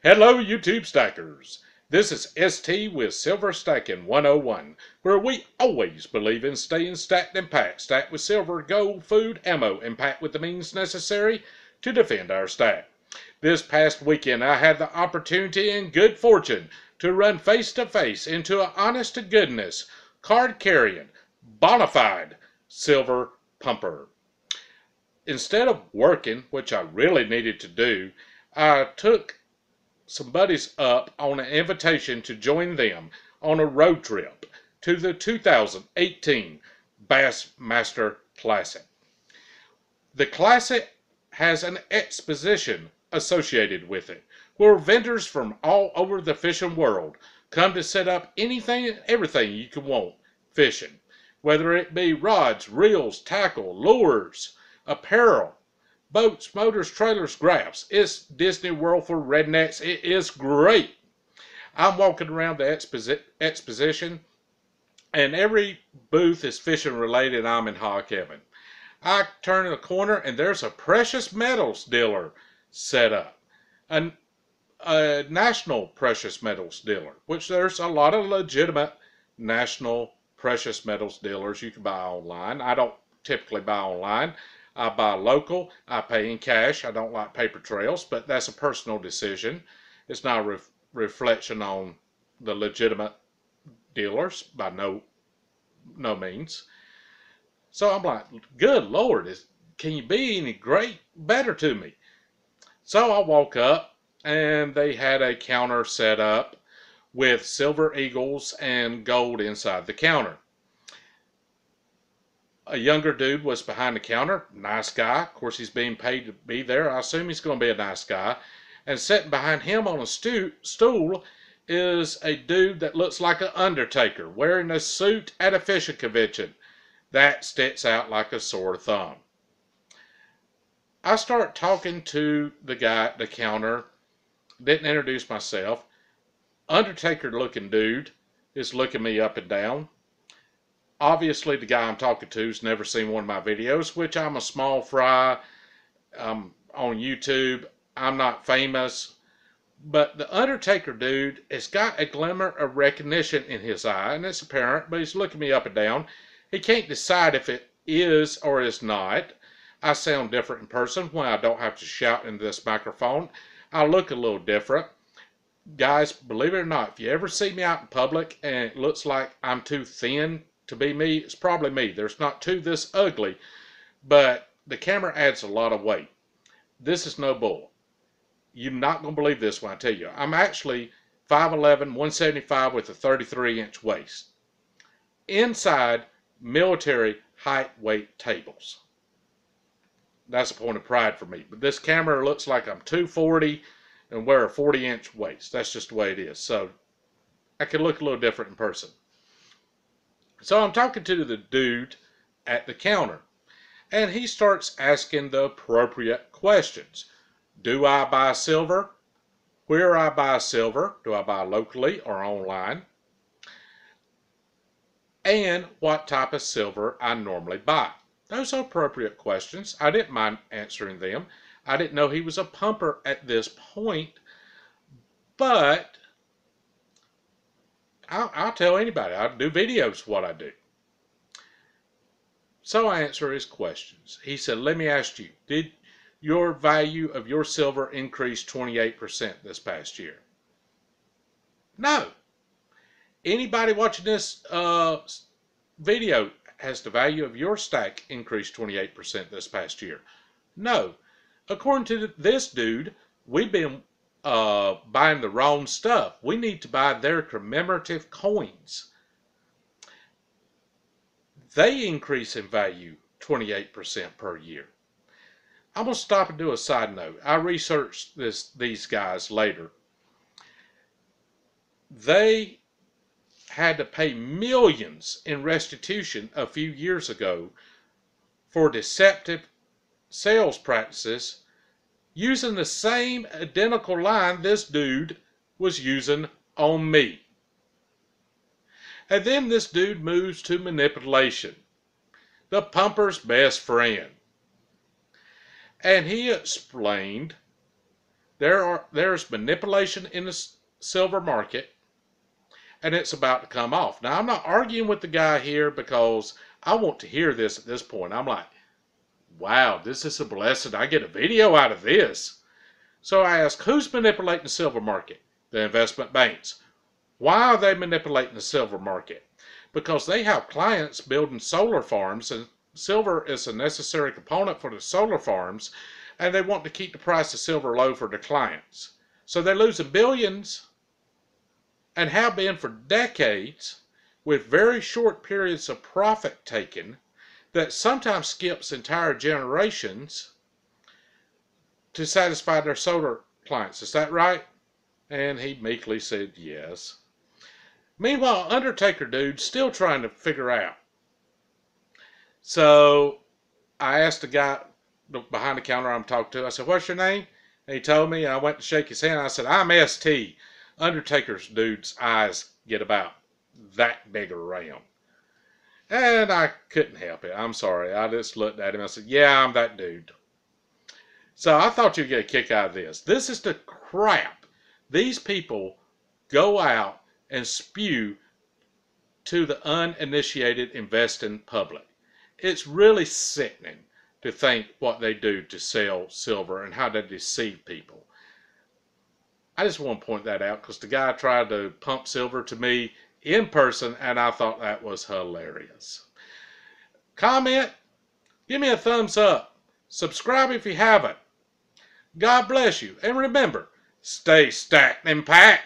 Hello YouTube stackers. This is ST with Silver Stacking 101, where we always believe in staying stacked and packed, stacked with silver, gold, food, ammo, and packed with the means necessary to defend our stack. This past weekend I had the opportunity and good fortune to run face to face into an honest to goodness, card carrying, bona fide silver pumper. Instead of working, which I really needed to do, I took some buddies up on an invitation to join them on a road trip to the 2018 Bassmaster Classic. The Classic has an exposition associated with it, where vendors from all over the fishing world come to set up anything and everything you can want fishing, whether it be rods, reels, tackle, lures, apparel, boats, motors, trailers, graphs. It's Disney World for rednecks. It is great. I'm walking around the exposition, and every booth is fishing related. I'm in hog heaven. I turn the corner, and there's a precious metals dealer set up. A national precious metals dealer, which there's a lot of legitimate national precious metals dealers you can buy online. I don't typically buy online. I buy local. I pay in cash. I don't like paper trails, but that's a personal decision. It's not a reflection on the legitimate dealers by no means. So I'm like, good Lord, can you be any better to me? So I walk up, and they had a counter set up with silver eagles and gold inside the counter. A younger dude was behind the counter, nice guy. Of course, he's being paid to be there. I assume he's going to be a nice guy. And sitting behind him on a stool is a dude that looks like an undertaker, wearing a suit at a fishing convention. That sticks out like a sore thumb. I start talking to the guy at the counter. Didn't introduce myself. Undertaker looking dude is looking me up and down. Obviously, the guy I'm talking to has never seen one of my videos, which I'm a small fry on YouTube. I'm not famous. But the Undertaker dude has got a glimmer of recognition in his eye, and it's apparent, but he's looking me up and down. He can't decide if it is or is not. I sound different in person when I don't have to shout into this microphone. I look a little different. Guys, believe it or not, if you ever see me out in public and it looks like I'm too thin to be me, it's probably me. There's not two this ugly, but the camera adds a lot of weight. This is no bull. You're not going to believe this when I tell you. I'm actually 5'11", 175 with a 33-inch waist. Inside, military height weight tables. That's a point of pride for me. But this camera looks like I'm 240 and wear a 40-inch waist. That's just the way it is. So I can look a little different in person. So I'm talking to the dude at the counter, and he starts asking the appropriate questions. Do I buy silver? Where I buy silver? Do I buy locally or online? And what type of silver I normally buy. Those are appropriate questions. I didn't mind answering them. I didn't know he was a pumper at this point, but I'll tell anybody. I do videos what I do. So I answer his questions. He said, let me ask you, did your value of your silver increase 28% this past year? No. Anybody watching this video, has the value of your stack increased 28% this past year? No. According to this dude, we've been buying the wrong stuff. We need to buy their commemorative coins. They increase in value 28% per year. I'm going to stop and do a side note. I researched these guys later. They had to pay millions in restitution a few years ago for deceptive sales practices using the same identical line this dude was using on me. And then this dude moves to manipulation, the pumper's best friend. And he explained there's manipulation in the silver market, and it's about to come off. Now, I'm not arguing with the guy here because I want to hear this at this point. I'm like, wow, this is a blessing. I get a video out of this. So I ask, who's manipulating the silver market? The investment banks. Why are they manipulating the silver market? Because they have clients building solar farms, and silver is a necessary component for the solar farms, and they want to keep the price of silver low for their clients. So they're losing billions, and have been for decades, with very short periods of profit taken that sometimes skips entire generations to satisfy their solar clients. Is that right? And he meekly said yes. Meanwhile, Undertaker dude's still trying to figure out. So I asked the guy behind the counter I'm talking to, I said, what's your name? And he told me, and I went to shake his hand. I said, I'm ST. Undertaker's dude's eyes get about that big around. And I couldn't help it. I'm sorry. I just looked at him. I said, yeah, I'm that dude. So I thought you'd get a kick out of this. This is the crap these people go out and spew to the uninitiated investing public. It's really sickening to think what they do to sell silver and how they deceive people. I just want to point that out because the guy tried to pump silver to me in person, and I thought that was hilarious. Comment, give me a thumbs up, subscribe if you haven't. God bless you, and remember, stay stacked and packed.